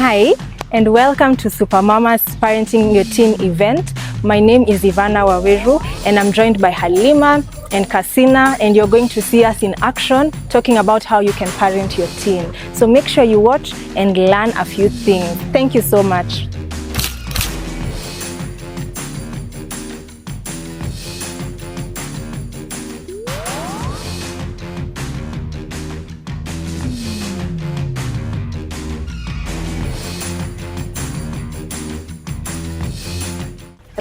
Hi, and welcome to Supamamas Parenting Your Teen event. My name is Ivana Waweru, and I'm joined by Halima and Kasina, and you're going to see us in action talking about how you can parent your teen. So make sure you watch and learn a few things. Thank you so much.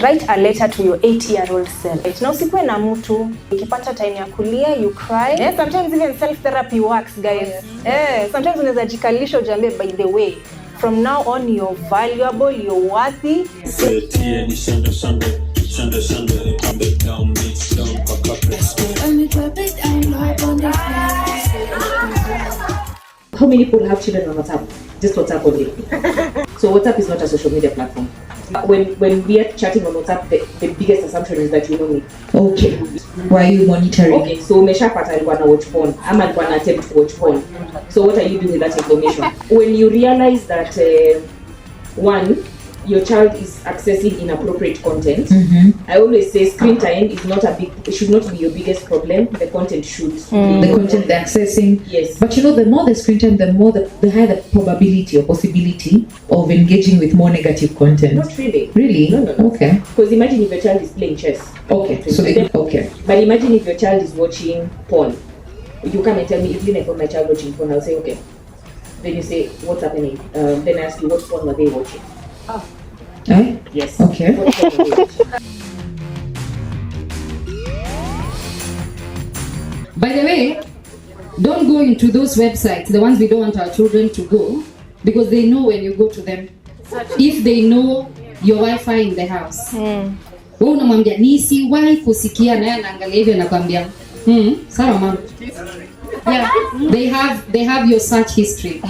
Write a letter to your 8-year-old self. Right? Na usikuwe na mtu, ukipata time ya kulia, you cry. Sometimes even self-therapy works, guys. Sometimes unaweza jikalisha ujambie, by the way, from now on you're valuable, you're worthy. How many people have children on WhatsApp? Just WhatsApp only. So WhatsApp is not a social media platform. When we are chatting on WhatsApp, the biggest assumption is that you know me. Okay. Why are you monitoring? Okay, so umeshapata alikuwa na watch porn ama alikuwa na attempt to watch porn. So what are you doing with that information? When you realize that one, your child is accessing inappropriate content, I always say screen time is not it should not be your biggest problem. The content should. The content they're accessing. Yes. But you know, the more the screen time, the higher the probability or possibility of engaging with more negative content. Not really. Really? No. Okay. Because imagine if your child is playing chess. Okay. Okay. But imagine if your child is watching porn. You come and tell me, if you never my child watching porn, I'll say okay. Then you say, what's happening? Then I ask you, what porn were they watching? Yes. Okay. By the way, don't go into those websites, the ones we don't want our children to go, because they know when you go to them. If they know your Wi-Fi in the house. Wewe unamwambia nisiwahi kusikia na yeye anaangalia hivyo anakuambia sawa mama. Yeah, they have your search history.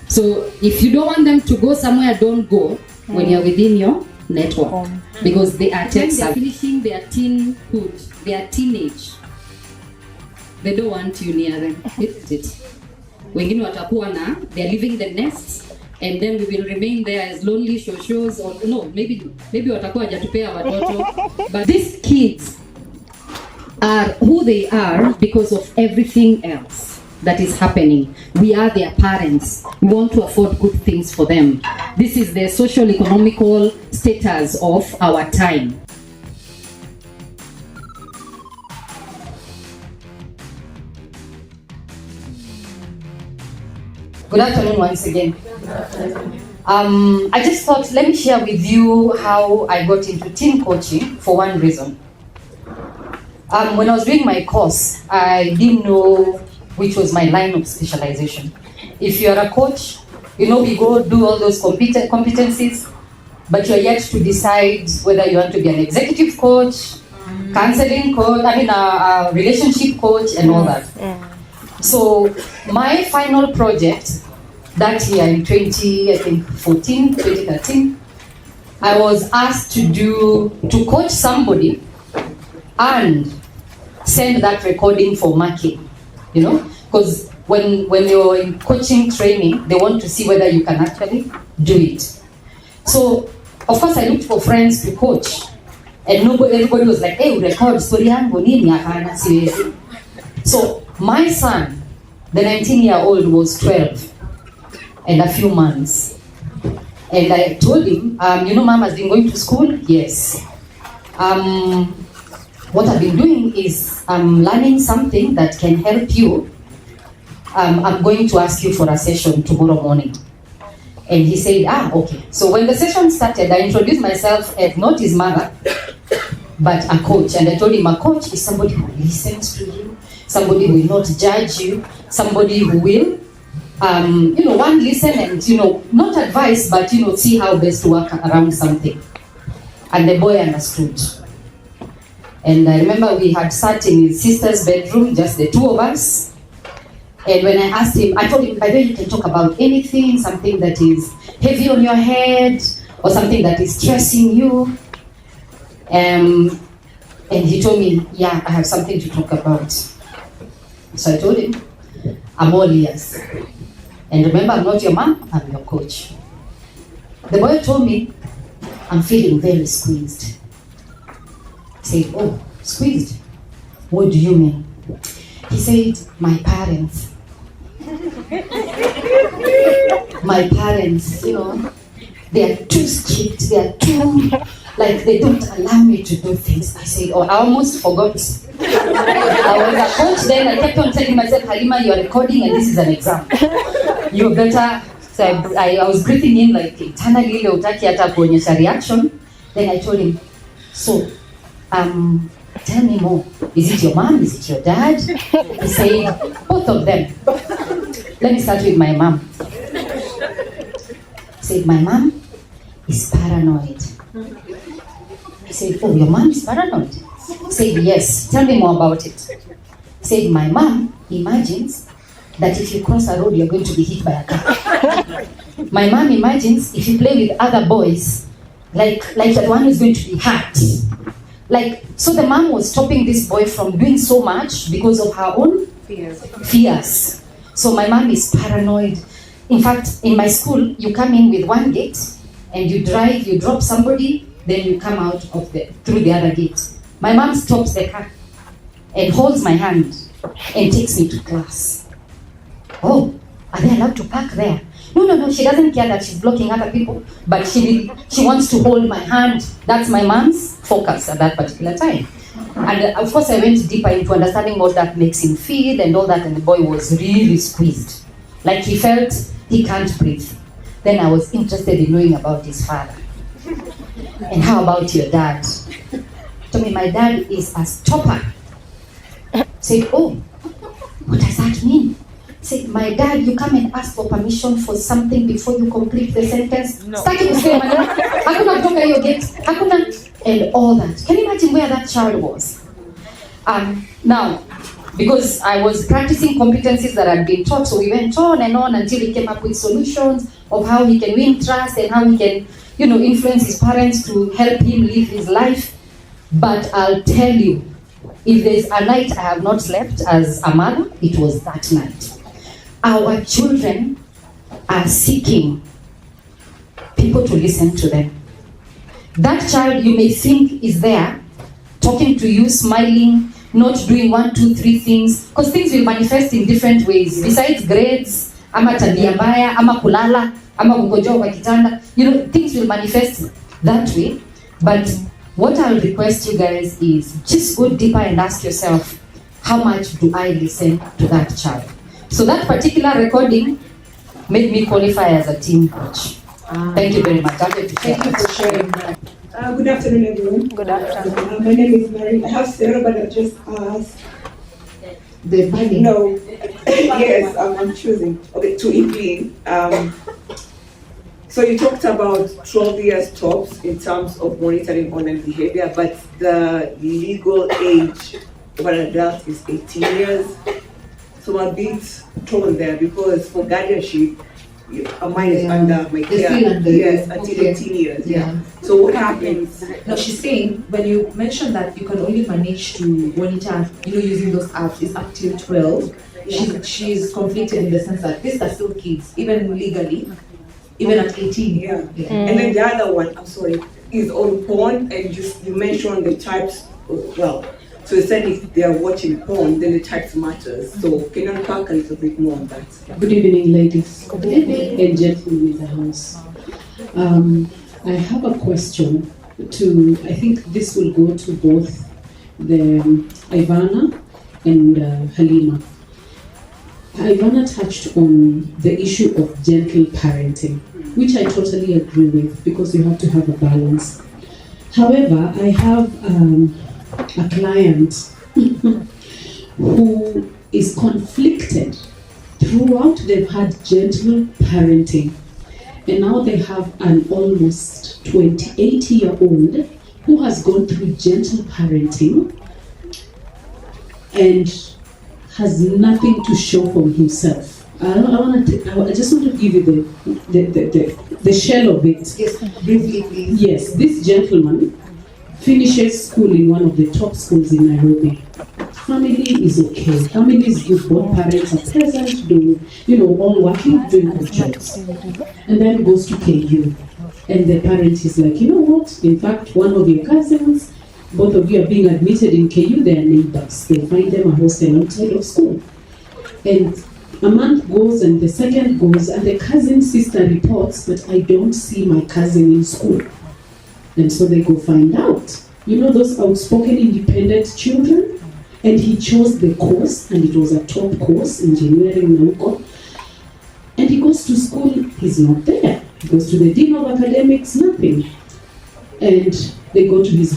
So if you don't want them to go somewhere, don't go when you're within your network, because they are finishing their teenhood, their teenage. They don't want you near them. Wengine watakuwa na, they're leaving the nest, and then we will remain there as lonely shows, or no, maybe watakuwa hajatupea watoto. But these kids are who they are because of everything else that is happening. We are their parents. We want to afford good things for them. This is the social economical status of our time. Good afternoon once again. I just thought, let me share with you how I got into teen coaching for one reason. When I was doing my course, I didn't know which was my line of specialization. If you are a coach, you know, we go do all those competencies, but you're yet to decide whether you want to be an executive coach, counseling coach, a relationship coach, and all that. So my final project that year in 2013, I was asked to coach somebody and send that recording for marking. You know, because when you're in coaching training, they want to see whether you can actually do it. So, of course, I looked for friends to coach, and everybody was like, "Hey, record story yangu nini hapana siwezi." So, my son, the 19-year-old, was 12 and a few months, and I told him, "You know, Mom has been going to school." Yes. What I've been doing is I'm learning something that can help you. I'm going to ask you for a session tomorrow morning. And he said, okay. So when the session started, I introduced myself as not his mother, but a coach. And I told him a coach is somebody who listens to you, somebody who will not judge you, somebody who will, one, listen and, not advise, but, see how best to work around something. And the boy understood. And I remember we had sat in his sister's bedroom, just the two of us. And when I asked him, I told him, by the way, you can talk about anything, something that is heavy on your head, or something that is stressing you. And he told me, yeah, I have something to talk about. So I told him, I'm all ears. And remember, I'm not your mom, I'm your coach. The boy told me, I'm feeling very squeezed. I said, oh, squeezed? What do you mean? He said, my parents, you know, they are too strict, they are too, like, they don't allow me to do things. I said, oh, I almost forgot. I was a coach then, I kept on telling myself, Halima, you are recording and this is an exam. You better, so I was breathing in like internally, ile utaki hata kuonyesha reaction. Then I told him, so, tell me more. Is it your mom? Is it your dad? He said, both of them. Let me start with my mom. He said, my mom is paranoid. I said, oh, your mom is paranoid? He said, yes. Tell me more about it. He said, my mom imagines that if you cross a road, you're going to be hit by a car. My mom imagines if you play with other boys, like that one is going to be hurt. Like, so the mom was stopping this boy from doing so much because of her own fears. So my mom is paranoid. In fact, in my school, you come in with one gate and you drive, you drop somebody, then you come out of through the other gate. My mom stops the car and holds my hand and takes me to class. Oh, are they allowed to park there? No, she doesn't care that she's blocking other people, but she wants to hold my hand. That's my mom's focus at that particular time. And of course I went deeper into understanding what that makes him feel and all that, and the boy was really squeezed. Like he felt he can't breathe. Then I was interested in knowing about his father. And how about your dad? Told me my dad is a stopper. Said, oh, what does that mean? Said, my dad, you come and ask for permission for something before you complete the sentence. No. Starting to say, hakuna kutoka hiyo gate, hakuna, and all that. Can you imagine where that child was? Now, because I was practicing competencies that had been taught, so we went on and on until he came up with solutions of how he can win trust and how he can, you know, influence his parents to help him live his life. But I'll tell you, if there's a night I have not slept as a mother, it was that night. Our children are seeking people to listen to them. That child you may think is there, talking to you, smiling, not doing 1, 2, 3 things, because things will manifest in different ways. Besides grades, ama tabia mbaya, ama kulala, ama kukojoa kwa kitanda, you know, things will manifest that way. But what I'll request you guys is just go deeper and ask yourself, how much do I listen to that child? So that particular recording made me qualify as a team coach. Thank you very much. Thank you for sharing that. Good afternoon, everyone. Good afternoon. My name is Mary. I have several, but I just asked. The money? No. Yes, I'm choosing. Okay, to Evelyn. So you talked about 12 years tops in terms of monitoring online behavior, but the legal age of an adult is 18 years. So I'm a bit torn there because for guardianship, a minor is under my care. Yes, until 18 years. Yeah. So what happens? No, she's saying when you mentioned that you can only manage to monitor, using those apps is up till 12. She's conflicted in the sense that these are still kids, even legally, even at 18. Yeah. And then the other one, I'm sorry, is on porn, and you mentioned the types. So you said if they are watching porn, then the types matters. So can you unpack a little bit more on that? Good evening, ladies. Good evening. And gentlemen in the house. I have a question I think this will go to both the Ivana and Halima. Ivana touched on the issue of gentle parenting, which I totally agree with because you have to have a balance. However, I have a client who is conflicted. Throughout they've had gentle parenting, and now they have an almost 28-year-old who has gone through gentle parenting and has nothing to show from himself. I just want to give you the shell of it. Yes, briefly, please. Yes, this gentleman finishes school in one of the top schools in Nairobi. Family is okay. Family is good. Both parents are present, all working, doing good jobs. And then goes to KU. and the parent is like, you know what, in fact, one of your cousins, both of you are being admitted in KU, they are neighbors. They find them a hostel outside of school. And a month goes and the second goes and the cousin sister reports that I don't see my cousin in school. And so they go find out. You know those outspoken independent children? And he chose the course, and it was a top course, engineering Nauko. And he goes to school, he's not there. He goes to the dean of academics, nothing. And they go to his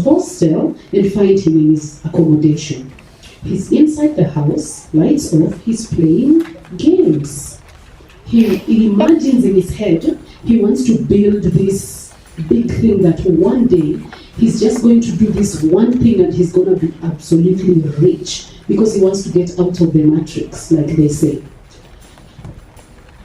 hostel and find him in his accommodation. He's inside the house, lights off, he's playing games. He imagines in his head, he wants to build this big thing that one day he's just going to do this one thing and he's going to be absolutely rich because he wants to get out of the matrix, like they say.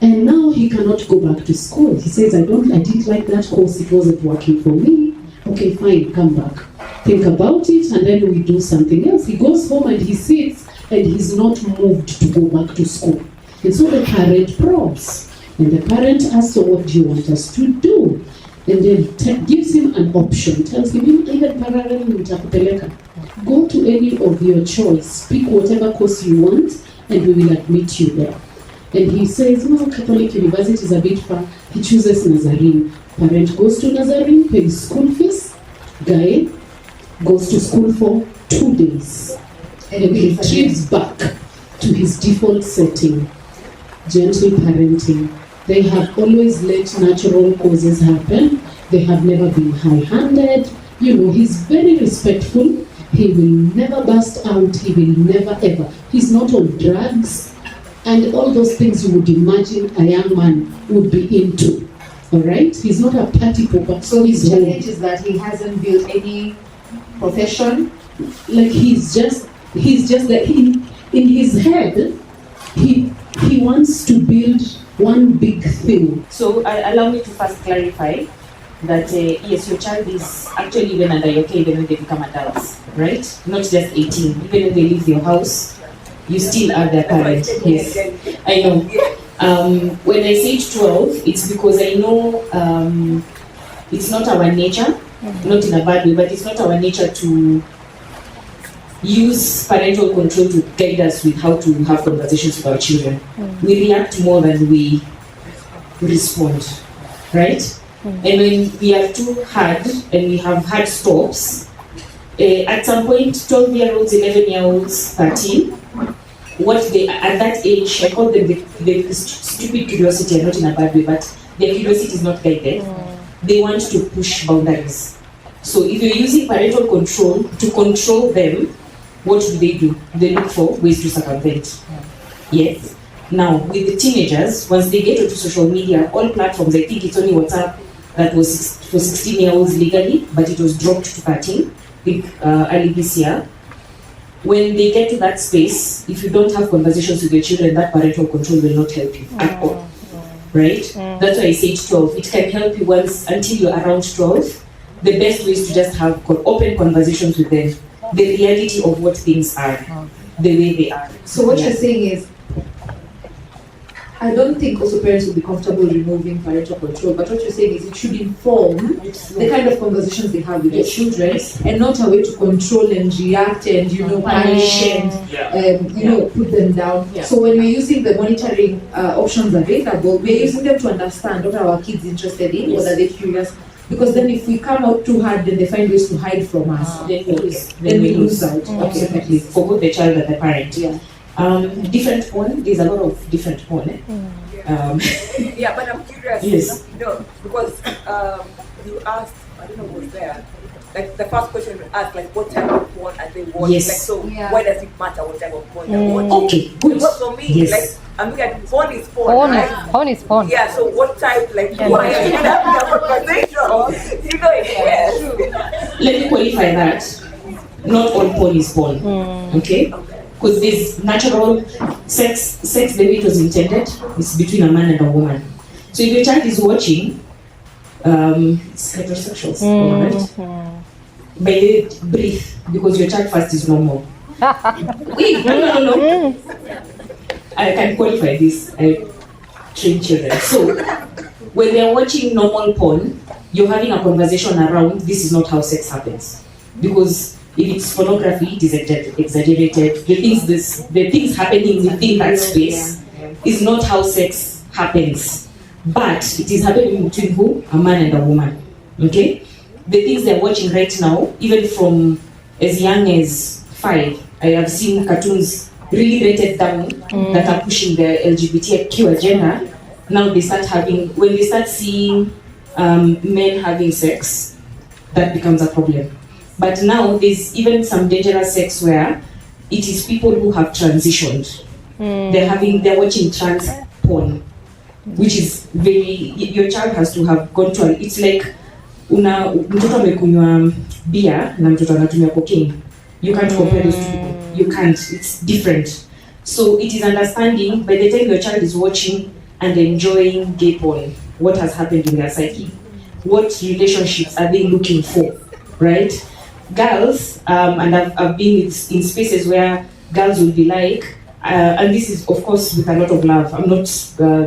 And now he cannot go back to school. He says, I didn't like that course, it wasn't working for me. Okay, fine, come back. Think about it and then we do something else. He goes home and he sits and he's not moved to go back to school. And so the parent probes. And the parent asks, so what do you want us to do? And then gives him an option, tells him, even parallel nitakupeleka. Go to any of your choice, pick whatever course you want, and we will admit you there. And he says, no, Catholic University is a bit far. He chooses Nazarene. Parent goes to Nazarene, pays school fees. Guy goes to school for 2 days. And he retrieves back to his default setting. Gentle parenting. They have always let natural causes happen. They have never been high-handed. You know, he's very respectful. He will never bust out. He will never ever. He's not on drugs and all those things you would imagine a young man would be into. All right? He's not a party pooper. So his challenge is that he hasn't built any profession. Like he's just like in his head, he wants to build one big thing. So allow me to first clarify that yes, your child is actually even under your care even when they become adults, right? Not just 18. Even when they leave your house, you still are their parent. Yes, I know. When I say 12, it's because I know it's not our nature, not in a bad way, but it's not our nature to use parental control to guide us with how to have conversations with our children. We react more than we respond, right? And when we are too hard and we have hard stops, at some point, 12-year-olds, 11-year-olds, 13, what they, at that age, I call them the stupid curiosity, and not in a bad way, but their curiosity is not guided. They want to push boundaries. So if you're using parental control to control them, what do? They look for ways to circumvent. Yes. Now, with the teenagers, once they get onto social media, all platforms, I think it's only WhatsApp that was for 16-year-olds legally, but it was dropped to 13, early this year. When they get to that space, if you don't have conversations with your children, that parental control will not help you at all. Right? That's why I say 12. It can help you once until you're around 12. The best way is to just have open conversations with them. The reality of what things are, the way they are. So what you're saying is, I don't think also parents will be comfortable removing parental control, but what you're saying is it should inform the kind of conversations they have with their children, and not a way to control and react and, punish and, put them down. Yeah. So when we're using the monitoring options available, we're using them to understand what are our kids interested in, what are they curious. Because then if we come out too hard, then they find ways to hide from us. Then we lose. Then we lose out. Absolutely. For both the child and the parent. Yeah. Different porn, there's a lot of different porn. Yeah, but I'm curious. Yes. Because you asked, I don't know who was there, like the first question we asked, like what type of porn are they watching? Yes. Like, so why does it matter what type of porn they're watching? Okay, good. Because for me, Yes. like, I'm looking at porn is porn, right? Porn is porn. Yeah, so what type, like, why are you having a conversation? Yes. Let me qualify that. Not all porn is porn. Okay? Because there's natural sex, the way it was intended, is between a man and a woman. So if your child is watching, it's heterosexuals, alright? By the way, breathe, because your child first is normal. Wait, no. I can qualify this. I train children. So when they're watching normal porn, you're having a conversation around this is not how sex happens. Because if it's pornography, it is exaggerated. The things happening within that space is not how sex happens. But it is happening between who? A man and a woman. Okay? The things they're watching right now, even from as young as 5, I have seen cartoons really rated down that are pushing the LGBTQ agenda. Now when they start seeing men having sex, that becomes a problem. But now there's even some dangerous sex where it is people who have transitioned. They're watching trans porn, which is your child has to have gone to it's like mtoto amekunywa beer na mtoto anatumia cocaine. You can't compare those two people. You can't. It's different. So it is understanding by the time your child is watching and enjoying gay porn, what has happened in their psyche, what relationships are they looking for, right? Girls, and I've been in spaces where girls will be like, and this is of course with a lot of love, I'm not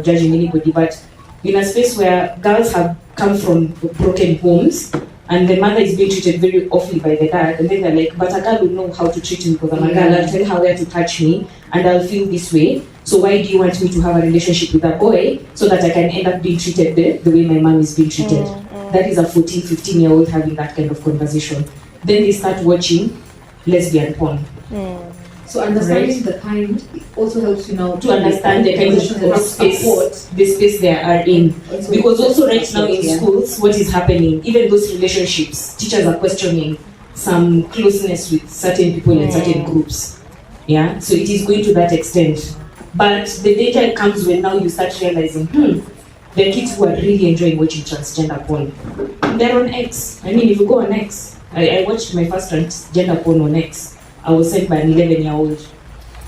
judging anybody, but in a space where girls have come from broken homes and the mother is being treated very awfully by the dad, and then they're like, but a girl will know how to treat me because I'm a girl, I'll tell her where to touch me and I'll feel this way. So why do you want me to have a relationship with a boy so that I can end up being treated the way my mom is being treated? That is a 14, 15-year-old having that kind of conversation. Then they start watching lesbian porn. So understanding the kind also helps you now to understand the kind of space, the space they are in. Because also right now in schools, what is happening, even those relationships, teachers are questioning some closeness with certain people in certain groups. Yeah, so it is going to that extent. But the danger comes when now you start realizing, the kids who are really enjoying watching transgender porn, they're on X. I mean, if you go on X, I watched my first transgender porn on X. I was sent by an 11-year-old.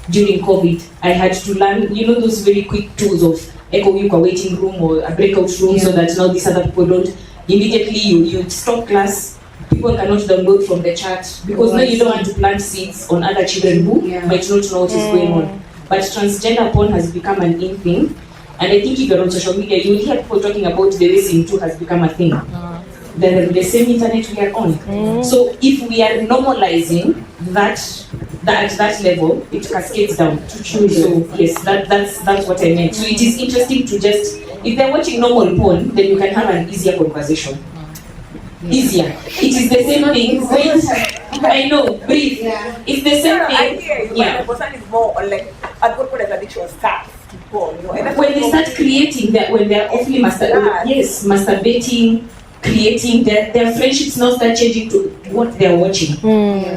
During COVID, I had to learn, those very quick tools of echo a waiting room or a breakout room so that now these other people don't. Immediately you stop class, people cannot download from the chat because now you don't want to plant seeds on other children who might not know what is going on. But transgender porn has become an in thing. And I think if you're on social media, you will hear people talking about the way Sim 2 has become a thing. The same internet we are on. So if we are normalizing that at that level, it cascades down to children. So yes, that's what I meant. So it is interesting to just, if they're watching normal porn, then you can have an easier conversation. Easier. It is the same thing. I know, breathe. It's the same thing. The person is more on like alcohol addiction starts to porn. When they start creating that, when they're awfully masturbating, creating their friendships now start changing to what they're watching.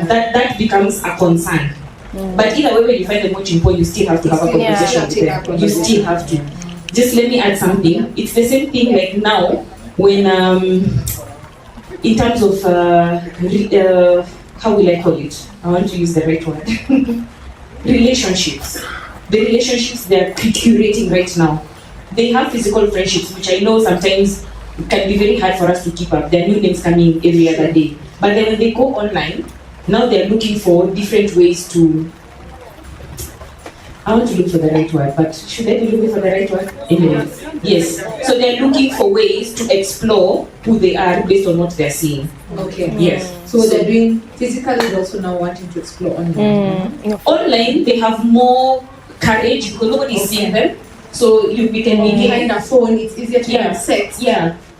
That becomes a concern. But either way, when you find them watching porn, you still have to have a conversation with them. You still have to. Just let me add something. It's the same thing like now when in terms of how will I call it? I want to use the right word. Relationships. The relationships they're curating right now. They have physical friendships, which I know sometimes can be very hard for us to keep up. There are new names coming every other day. But then when they go online, now they're looking for different ways to, I want to look for the right word, but should I be looking for the right word? Anyway, yes. So they're looking for ways to explore who they are based on what they're seeing. Okay. Yes. So they're doing physically, also now wanting to explore online. Online, they have more courage because nobody's seeing them. So we can be behind a phone. It's easier to have sex.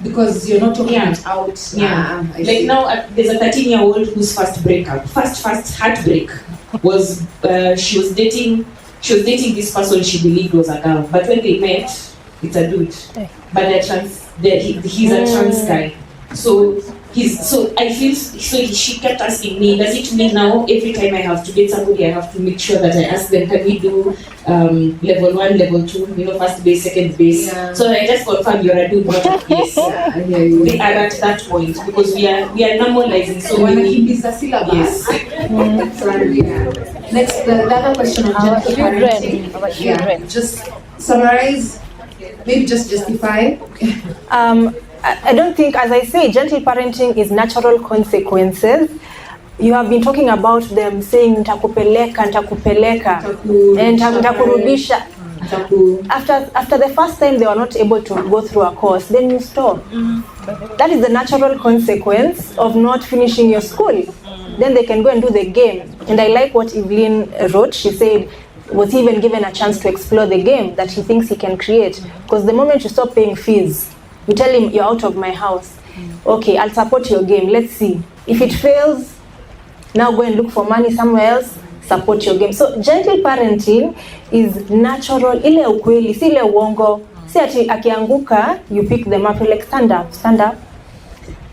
Because you're not talking out. Like now, there's a 13-year-old whose first heartbreak was she was dating this person she believed was a girl, but when they met, it's a dude. But he's a trans guy. So I feel she kept asking me, does it mean now every time I have to date somebody I have to make sure that I ask them, can we do level 1, level 2, first base, second base? So I just confirm you're a dude, not a yes. They are at that point because we are normalizing so many. Yes. Next, the other question on gender parenting. Just summarize, maybe just justify. I don't think, as I say, gentle parenting is natural consequences. You have been talking about them saying nitakupeleka, and nitakurudisha. After the first time they were not able to go through a course, then you stop. That is the natural consequence of not finishing your school. Then they can go and do the game. And I like what Evelyn wrote. She said, was he even given a chance to explore the game that he thinks he can create? Because the moment you stop paying fees, you tell him, you're out of my house. Okay, I'll support your game. Let's see. If it fails, now go and look for money somewhere else. Support your game. So gentle parenting is natural. Ile ukweli, si ile uongo. Si ati akianguka, you pick them up. You're like, stand up, stand up.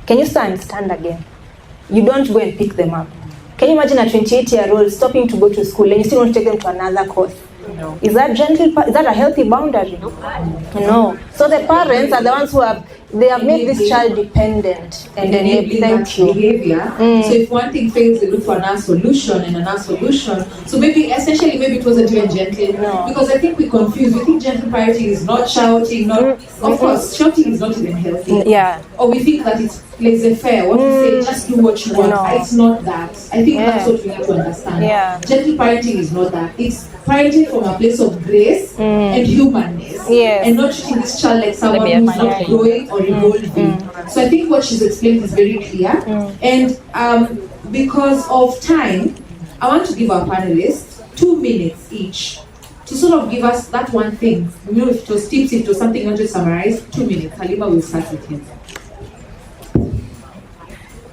Can you stand? Stand again. You don't go and pick them up. Can you imagine a 28-year-old stopping to go to school and you still want to take them to another course? No. Is that gentle? Is that a healthy boundary? No. So the parents are the ones who have made this child dependent and enabling that behavior. So if one thing fails, they look for another solution and another solution. So maybe it wasn't even gentle. No. Because I think we confuse. We think gentle parenting is not shouting, of course, shouting is not even healthy. Yeah. Or we think that it's laissez-faire. What you say, just do what you want. No. It's not that. I think that's what we need to understand. Yeah. Gentle parenting is not that. It's parenting from a place of grace and humanness. Yes. And not treating this child like someone who's not growing or evolving. So I think what she's explained is very clear. And because of time, I want to give our panelists 2 minutes each to sort of give us that one thing. You know, if it was tips, if it was something you want to summarize, 2 minutes. Halima will start with you.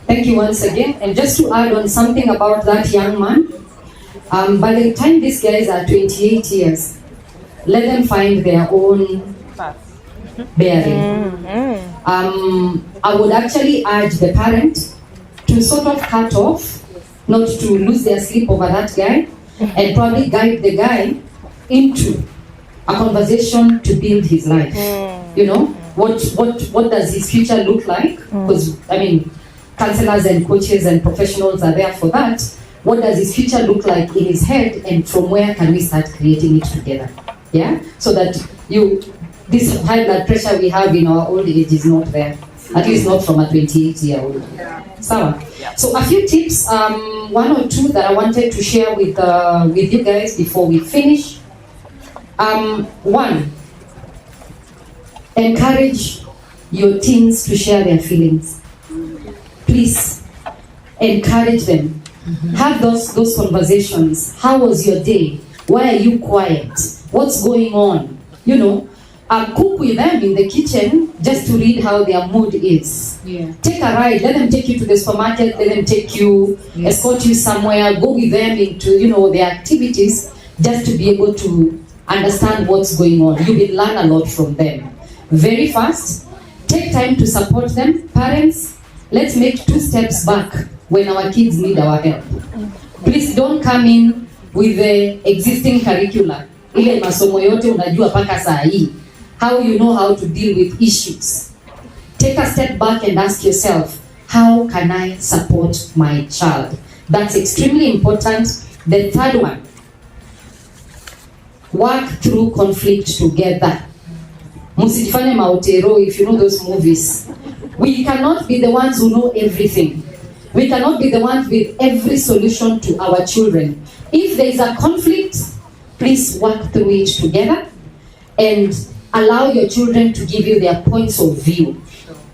Thank you once again. And just to add on something about that young man, by the time these guys are 28 years, let them find their own bearing. I would actually urge the parent to sort of cut off, not to lose their sleep over that guy, and probably guide the guy into a conversation to build his life. You know, what does his future look like? Because I mean, counselors and coaches and professionals are there for that. What does his future look like in his head, and from where can we start creating it together? Yeah, so that this high blood pressure we have in our old age is not there, at least not from a 28-year-old. So a few tips, 1 or 2 that I wanted to share with you guys before we finish. 1, encourage your teens to share their feelings. Please encourage them. Have those conversations. How was your day? Why are you quiet? What's going on? You know, cook with them in the kitchen just to read how their mood is. Take a ride. Let them take you to the supermarket. Let them take you, escort you somewhere. Go with them into their activities just to be able to understand what's going on. You will learn a lot from them. Very fast. Take time to support them. Parents, let's make 2 steps back when our kids need our help. Please don't come in with the existing curricula. Ile masomo yote unajua paka saa hii. How you know how to deal with issues. Take a step back and ask yourself, how can I support my child? That's extremely important. The 3rd one, work through conflict together. Musijifanye maotero, if you know those movies. We cannot be the ones who know everything. We cannot be the ones with every solution to our children. If there is a conflict, please work through it together and allow your children to give you their points of view.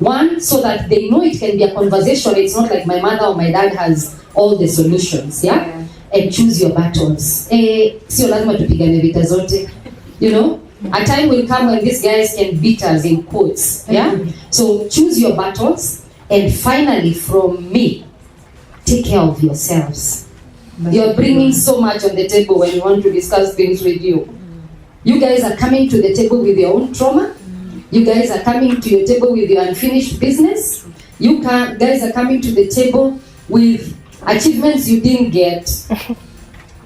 1, so that they know it can be a conversation. It's not like my mother or my dad has all the solutions. Yeah? And choose your battles. Sio lazima tupigane vita zote. You know? A time will come when these guys can beat us in quotes. Yeah? So choose your battles. And finally, from me, take care of yourselves. You're bringing so much on the table when you want to discuss things with you. You guys are coming to the table with your own trauma. You guys are coming to your table with your unfinished business. You guys are coming to the table with achievements you didn't get.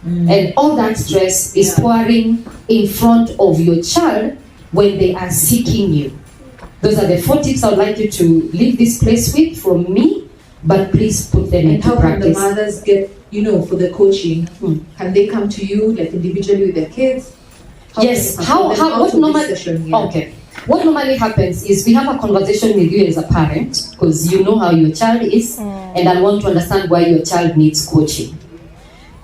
And all that stress is pouring in front of your child when they are seeking you. Those are the 4 tips I would like you to leave this place with from me, but please put them into practice. And how can the mothers get, for the coaching? Can they come to you, like individually with their kids? Yes. What normally happens is we have a conversation with you as a parent, because you know how your child is, and I want to understand why your child needs coaching.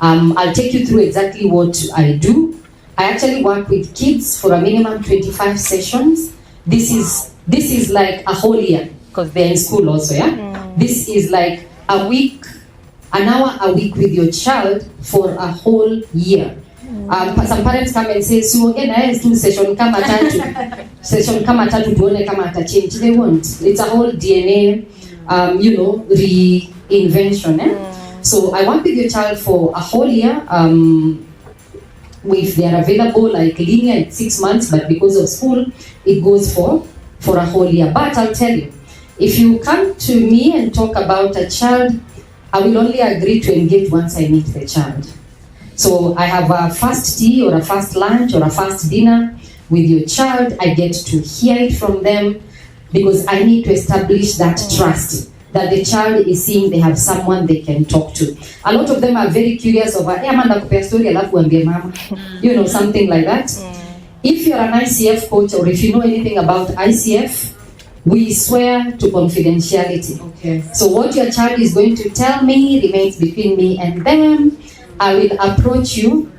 I'll take you through exactly what I do. I actually work with kids for a minimum 25 sessions. This is like a whole year because they're in school also, yeah? This is like a week, an hour a week with your child for a whole year. Some parents come and say, "Suoge na tu session kama tatu tuone kama ata change." They won't. It's a whole DNA, reinvention. So I work with your child for a whole year. If they are available, like linear, it's 6 months, but because of school, it goes for a whole year. But I'll tell you, if you come to me and talk about a child, I will only agree to engage once I meet the child. So I have a first tea or a first lunch or a first dinner with your child. I get to hear it from them because I need to establish that trust that the child is seeing they have someone they can talk to. A lot of them are very curious over, Amanda kupea story alafu ambie mama. Something like that. If you're an ICF coach or if you know anything about ICF, we swear to confidentiality. Okay. So what your child is going to tell me remains between me and them. I will approach you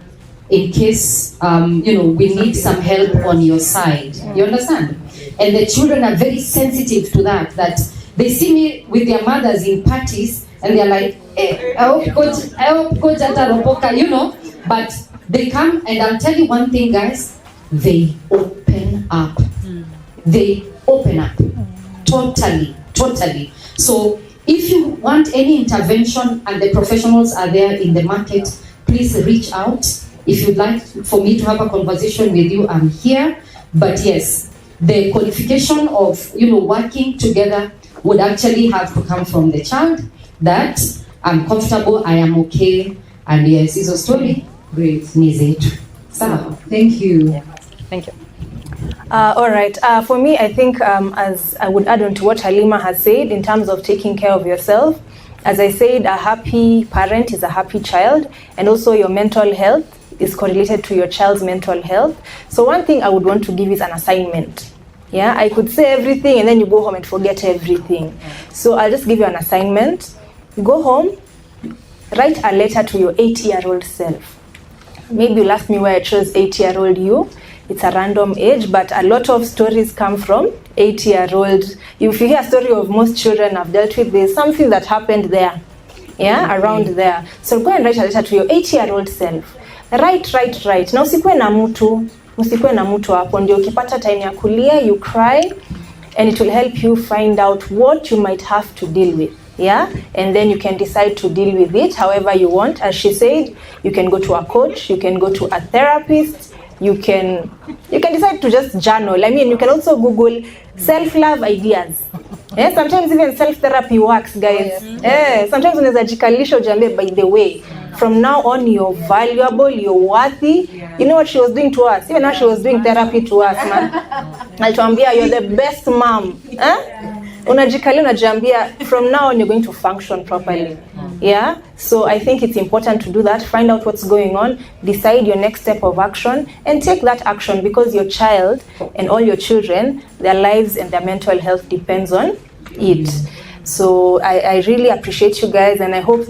in case, we need some help on your side. You understand? And the children are very sensitive to that they see me with their mothers in parties and they're like, I hope coach ataropoka, but they come and I'll tell you one thing, guys, they open up. They open up. Totally. So if you want any intervention and the professionals are there in the market, please reach out. If you'd like for me to have a conversation with you, I'm here. But yes, the qualification of, working together would actually have to come from the child that I'm comfortable, I am okay, and yes, it's a story. Great. Nizetu. So, thank you. Thank you. All right. For me, I think as I would add on to what Halima has said in terms of taking care of yourself, as I said, a happy parent is a happy child, and also your mental health is correlated to your child's mental health. So one thing I would want to give is an assignment. Yeah, I could say everything and then you go home and forget everything. So I'll just give you an assignment. You go home, write a letter to your 8-year-old self. Maybe you'll ask me why I chose 8-year-old you. It's a random age, but a lot of stories come from 8-year-old. If you hear a story of most children I've dealt with, there's something that happened there, around there. So go and write a letter to your 8-year-old self. Write. Na usikuwe na mtu hapo, ndio ukipata time ya kulia, you cry, and it will help you find out what you might have to deal with. And then you can decide to deal with it however you want. As she said, you can go to a coach, you can go to a therapist, you can decide to just journal. You can also Google self-love ideas. Sometimes even self-therapy works, guys. Sometimes unaweza jikalisha ujambie, by the way, from now on you're valuable, you're worthy. You know what she was doing to us? Even now she was doing therapy to us, man. Alituambia, you're the best mom. Unajikalia unajambia, from now on you're going to function properly. So I think it's important to do that. Find out what's going on, decide your next step of action, and take that action, because your child and all your children, their lives and their mental health depends on it. So I really appreciate you guys, and I hope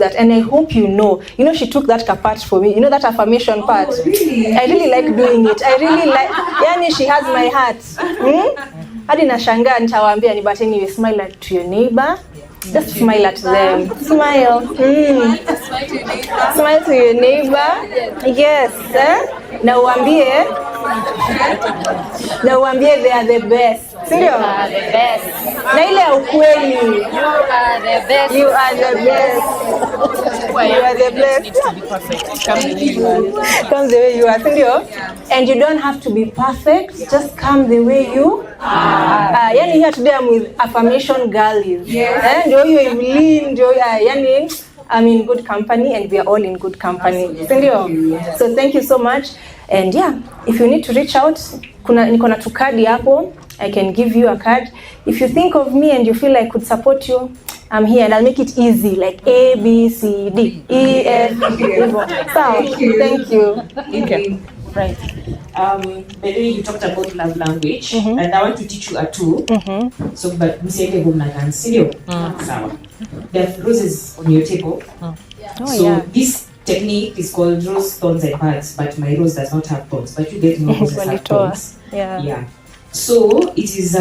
she took that part for me, that affirmation part. Really? I really like doing it. I really like, she has my heart. Hadi nashangaa nitawaambia but anyway, smile to your neighbor. Just smile at them. Smile. Smile to your neighbor. Yes. Na uambie they are the best. Sindio? You are the best. Na ile ya ukweli. You are the best. You are the best. You are the best. Needs to be perfect. Come the way you are. Sindio? And you don't have to be perfect. Just come the way you are. Here today I'm with affirmation girlies. Yes. I'm in good company, and we are all in good company. So thank you so much. And if you need to reach out, niko na tukadi hapo. I can give you a card. If you think of me and you feel I could support you, I'm here, and I'll make it easy, like A, B, C, D, E, F, G. Thank you. Okay. Right. Maybe you talked about love language, and I want to teach you a tool. So, but we say the woman and serial. There are roses on your table. So this technique is called rose, thorns, and buds, but my rose does not have thorns. But you get no roses have Walitoa. thorns. Yeah. Yeah. So it is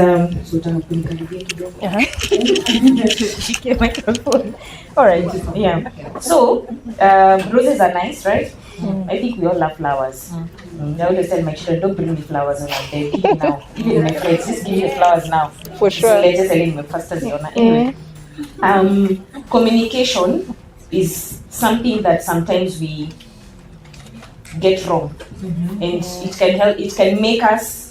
microphone. All right. Yeah. So roses are nice, right? I think we all love flowers. I always tell my children, don't bring me flowers when I'm dead. Give me now. Even my friends, just give me the flowers now. For sure. Just selling my first anyway. Communication is something that sometimes we get wrong, and it can help. It can make us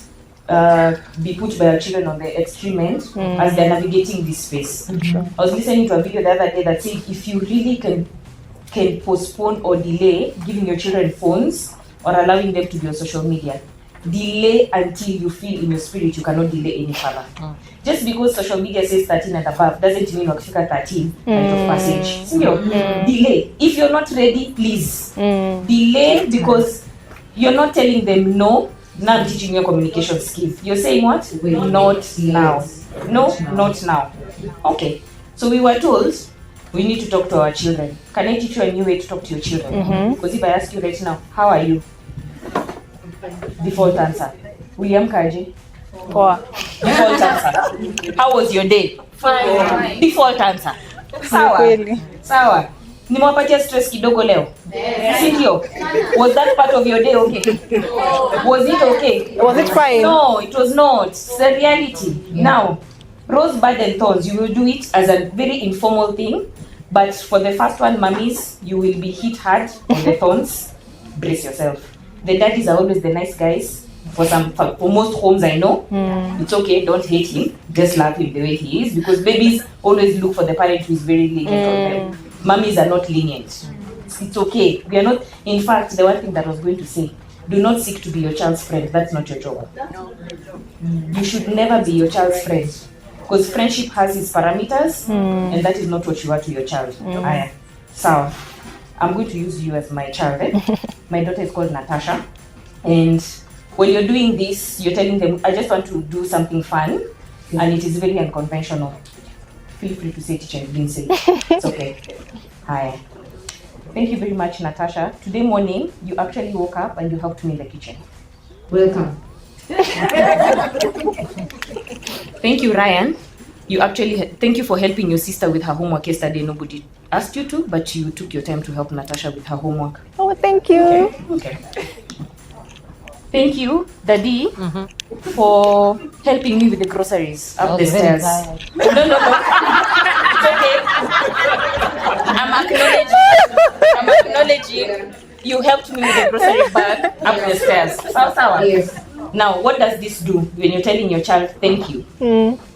be put by our children on the extreme end as they're navigating this space. Sure. I was listening to a video the other day that said if you really can postpone or delay giving your children phones or allowing them to be on social media, delay until you feel in your spirit you cannot delay any further. Just because social media says 13 and above doesn't mean wakifika 13 rite of passage. Delay. If you're not ready, please delay, because you're not telling them no. Now I'm teaching you communication skills. You're saying what? Not now. No, not now. Okay. So we were told we need to talk to our children. Can I teach you a new way to talk to your children? Because if I ask you right now, how are you? Default answer. William Kaji. Poa. Default answer. How was your day? Fine. Default answer. Sawa. Kweli. Sawa. Nimewapatia stress kidogo leo. Si ndio? Was that part of your day okay? Was it okay? Was it fine? No, it was not. It's the reality. Now, rosebud and thorns, you will do it as a very informal thing. But for the first one, mummies, you will be hit hard on the thorns. Brace yourself. The daddies are always the nice guys. For most homes I know, it's okay, don't hate him. Just love him the way he is. Because babies always look for the parent who is very lenient on them. Mummies are not lenient. It's okay. We are not. In fact, the one thing that I was going to say, do not seek to be your child's friend. That's not your job. You should never be your child's friend. Because friendship has its parameters, and that is not what you are to your child. So, I'm going to use you as my child. My daughter is called Natasha. And when you're doing this, you're telling them, I just want to do something fun, and it is very unconventional. Feel free to say teacher and didn't say. It's okay. Hi. Thank you very much, Natasha. Today morning, you actually woke up and you helped me in the kitchen. Welcome. Thank you, Ryan. Thank you for helping your sister with her homework yesterday. Nobody asked you to, but you took your time to help Natasha with her homework. Oh, thank you. Okay. Thank you, Daddy, for helping me with the groceries up the stairs. No. It's okay. I'm acknowledging you helped me with the grocery bag up the stairs. Sawa. Yes. Now, what does this do when you're telling your child thank you?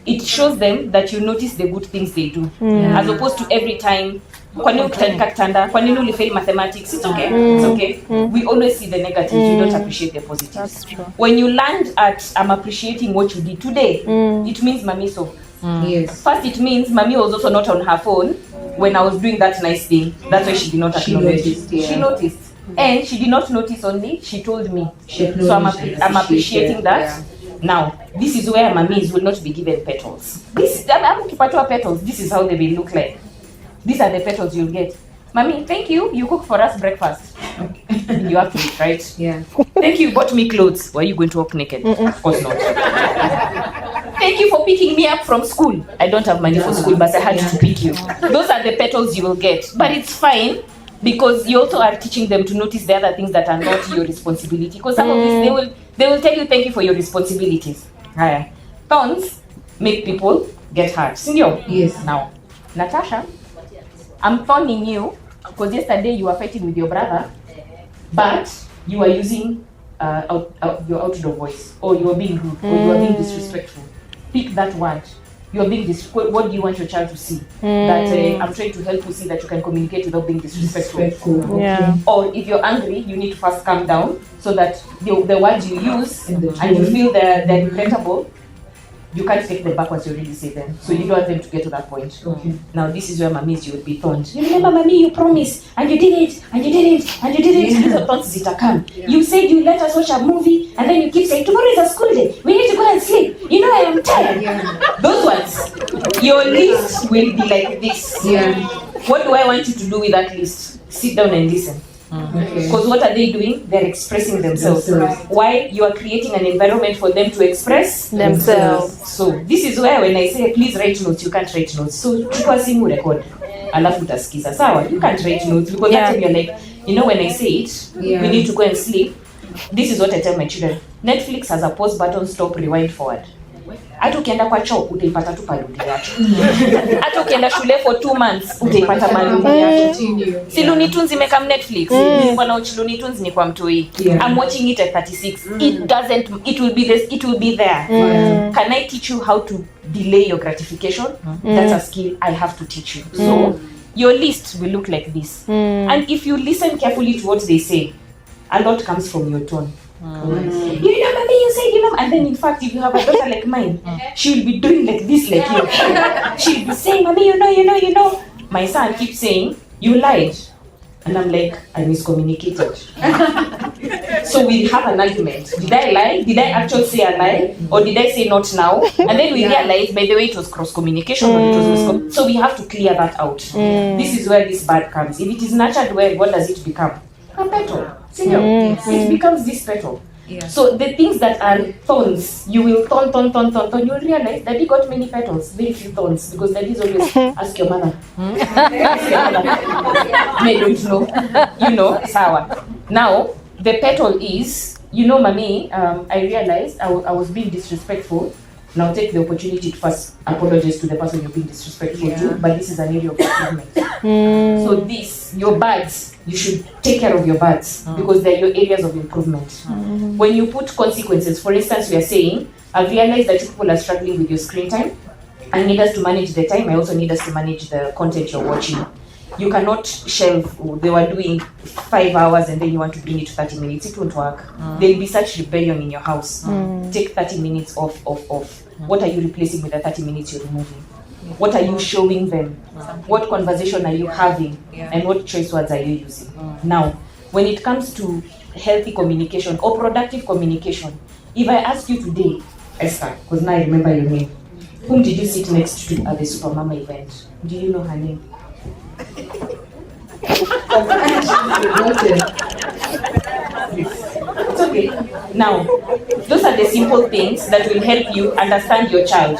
It shows them that you notice the good things they do, as opposed to every time. Kwa nini ukitandika kitanda? Kwa nini ulifail mathematics? It's okay. It's okay. We always see the negatives. We don't appreciate the positives. That's true. When you land at I'm appreciating what you did today, it means mommy so. Yes. First, it means mommy was also not on her phone when I was doing that nice thing. That's why she did not acknowledge. She noticed. And she did not notice only, she told me. So I'm appreciating that. Yeah. Now, this is where mummies will not be given petals. This is how they will look like. These are the petals you'll get. Mommy, thank you. You cook for us breakfast. You have to eat, right? Yeah. Thank you. You bought me clothes. Why are you going to walk naked? Of course not. Thank you for picking me up from school. I don't have money for school, but I had to pick you. Those are the petals you will get. But it's fine, because you also are teaching them to notice the other things that are not your responsibility. Because some of this, they will tell you thank you for your responsibilities. Thorns make people get hurt. Senor? Yes. Now, Natasha, I'm thorning you because yesterday you were fighting with your brother, but you were using your outdoor voice, or you were being rude, or you were being disrespectful. Pick that word. You're being what do you want your child to see? That I'm trying to help you see that you can communicate without being disrespectful. Yeah. Or if you're angry, you need to first calm down so that the words you use and you feel they're regrettable, you can't take them back once you already say them. So you don't want them to get to that point. Okay. Now this is where mummies you will be thorned. You remember, mommy, you promised, and you did it, and you did it, and you did it. These are thorns that come. You said you let us watch a movie, and then you keep saying tomorrow is a school day. We need to go and sleep. You know I am tired. Those ones, your list will be like this. Yeah. What do I want you to do with that list? sit down and listen. Because what are they doing? They're expressing themselves. While you are creating an environment for them to express Themselves. So this is where when I say please write notes, you can't write notes. So chukua simu record. Alafu utasikiza. Sawa, you can't write notes because that time you're like, you know, when I say it, we need to go and sleep. This is what I tell my children. Netflix has a pause button, stop, rewind, forward. Hata ukienda kwa choo utaipata tu paludi yake. Hata ukienda shule for 2 months utaipata paludi yake. Si Looney Tunes imekam Netflix. Nilikuwa na watch Looney Tunes ni kwa mtoi. I'm watching it at 36. It will be there. Can I teach you how to delay your gratification? That's a skill I have to teach you. So your list will look like this. And if you listen carefully to what they say, a lot comes from your tone. You know, mommy, you said, you know, and then in fact, if you have a daughter like mine, she will be doing like this, like you. She'll be saying, mommy, you know. My son keeps saying, you lied. And I'm like, I miscommunicated. So we have an argument. Did I lie? Did I actually say a lie? Or did I say not now? And then we realized, by the way, it was cross-communication. So we have to clear that out. This is where this bad comes. If it is nurtured well, what does it become? A petal. It becomes this petal. So the things that are thorns, you will thorn. You will realize that you got many petals, very few thorns, because daddy's always ask your mother. May don't know. You know, sour. Now, the petal is, you know, mommy, I realized I was being disrespectful. Now take the opportunity to first apologize to the person you're being disrespectful to, but this is an area of improvement. So this, your birds, you should take care of your birds because they're your areas of improvement. When you put consequences, for instance, we are saying, I've realized that you people are struggling with your screen time. I need us to manage the time. I also need us to manage the content you're watching. You cannot shelve, they were doing 5 hours and then you want to bring it to 30 minutes. It won't work. There'll be such rebellion in your house. Take 30 minutes off. What are you replacing with the 30 minutes you're removing? What are you showing them? What conversation are you having? And what choice words are you using? Now, when it comes to healthy communication or productive communication, if I ask you today, Esther, because now I remember your name, whom did you sit next to at the Supamama event? Do you know her name? It's okay. Now, those are the simple things that will help you understand your child.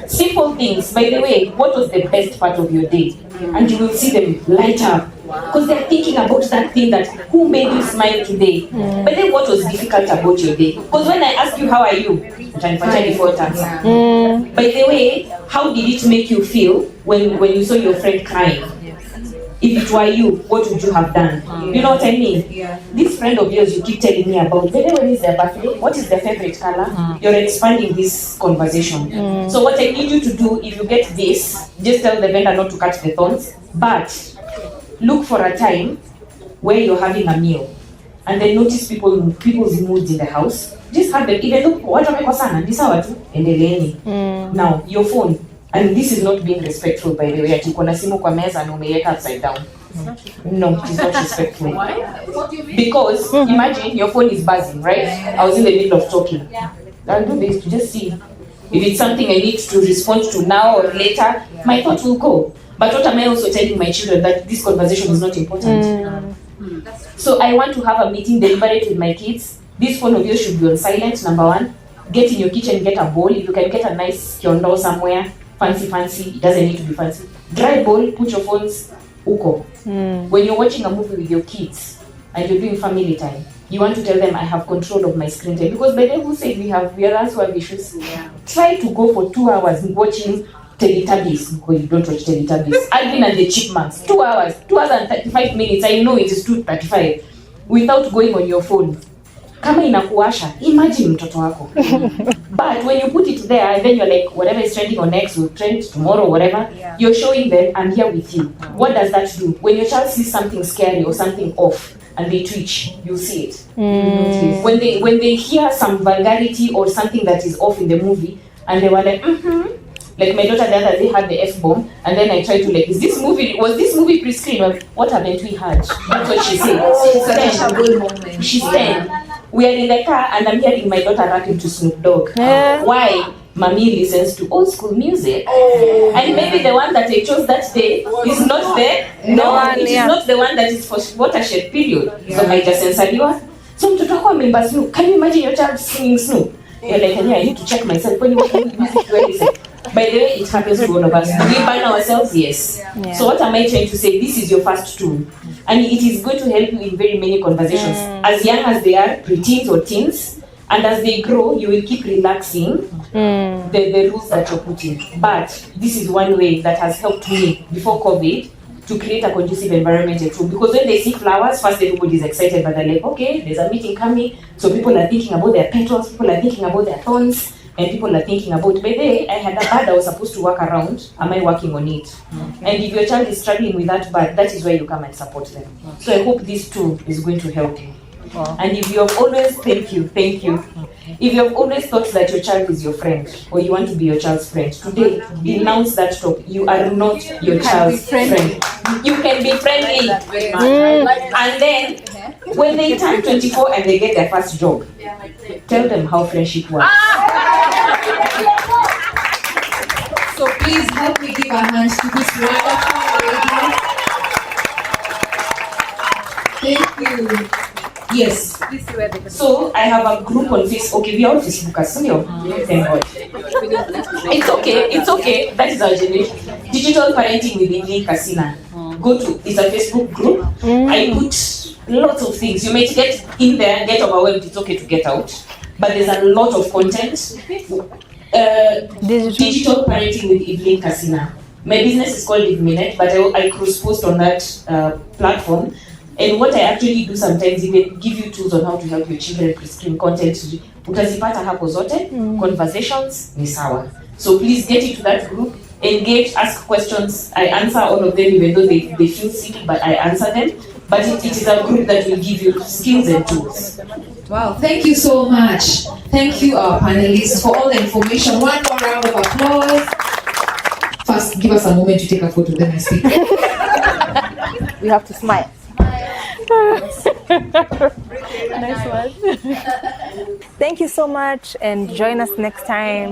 Simple things. By the way, what was the best part of your day? And you will see them light up. Because they're thinking about that thing that, who made you smile today? But then what was difficult about your day? Because when I ask you, how are you? By the way, how did it make you feel when you saw your friend crying? If it were you, what would you have done? You know what I mean? This friend of yours you keep telling me about, when is their birthday? What is their favorite color? You're expanding this conversation. So what I need you to do, if you get this, just tell the vendor not to cut the thorns, but look for a time where you're having a meal and then notice people's moods in the house. Just have them, even look, what am I sana? This hour too, and then now your phone. And this is not being respectful, by the way. Ati uko na simu kwa meza na umeiweka upside down. No, it's not respectful. Why? Because imagine your phone is buzzing, right? I was in the middle of talking. I'll do this to just see if it's something I need to respond to now or later. My thought will go. But what am I also telling my children? That this conversation is not important. So I want to have a meeting deliberate with my kids. This phone of yours should be on silent, number one. Get in your kitchen, get a bowl. If you can get a nice kiondo somewhere, fancy, it doesn't need to be fancy. Dry bowl, put your phones uko. When you're watching a movie with your kids and you're doing family time, you want to tell them, I have control of my screen time. Because by then who said we are the ones who have issues? Try to go for 2 hours watching Teletubbies. Because you don't watch Teletubbies. Alvin and the Chipmunks. 2 hours. 2 hours and 35 minutes. I know it is 2:35. Without going on your phone. Kama inakuasha, imagine mtoto wako. But when you put it there, and then you're like, whatever is trending on X will trend tomorrow, whatever, you're showing them, I'm here with you. What does that do? When your child sees something scary or something off, and they twitch, you'll see it. When they hear some vulgarity or something that is off in the movie, and they were like, like my daughter the other day had the F-bomb, and then I tried to was this movie pre-screened? What haven't we had? That's what she said. She's 10. We are in the car and I'm hearing my daughter rapping to Snoop Dogg. Why? Mommy listens to old school music. And maybe the one that I chose that day is not it is not the one that is for watershed period. So haijasensaliwa. So mtoto wako ameimba Snoop. Can you imagine your child singing Snoop? You're like, yeah, I need to check myself. When you music, where is it? By the way, it happens to all of us. Do we ban ourselves? Yes. Yeah. So what am I trying to say? This is your first tool. And it is going to help you in very many conversations. As young as they are, preteens or teens, and as they grow, you will keep relaxing the rules that you're putting. But this is one way that has helped me before COVID to create a conducive environment at home. Because when they see flowers, first everybody is excited, but they're like, okay, there's a meeting coming. So people are thinking about their petals, people are thinking about their thorns, and people are thinking about, by the way, I had a bird I was supposed to work around. Am I working on it? And if your child is struggling with that bird, that is where you come and support them. So I hope this tool is going to help you. And if you have always, thank you. If you have always thought that your child is your friend, or you want to be your child's friend, today, denounce that talk. You are not your child's friend. You can be friendly. And then, when they turn 24 and they get their first job, tell them how friendship works. So please help me give our hands to this wonderful lady. Thank you. Yes. So I have a group on Facebook. Okay, we are on Facebook, thank God. It's okay. That is our generation. Digital parenting with Evelyn Kasina. Go to, it's a Facebook group. I put lots of things. You may get in there and get overwhelmed. It's okay to get out. But there's a lot of content. Digital parenting with Evelyn Kasina. My business is called Minute, but I cross post on that platform. And what I actually do sometimes, even give you tools on how to help your children pre-screen content. Utazipata hapo zote, conversations ni sawa. So please get into that group, engage, ask questions. I answer all of them, even though they feel silly, but I answer them. But it is a group that will give you skills and tools. Wow, thank you so much. Thank you, our panelists, for all the information. One more round of applause. First, give us a moment to take a photo, then I speak. We have to smile. Nice one. Thank you so much, and join us next time.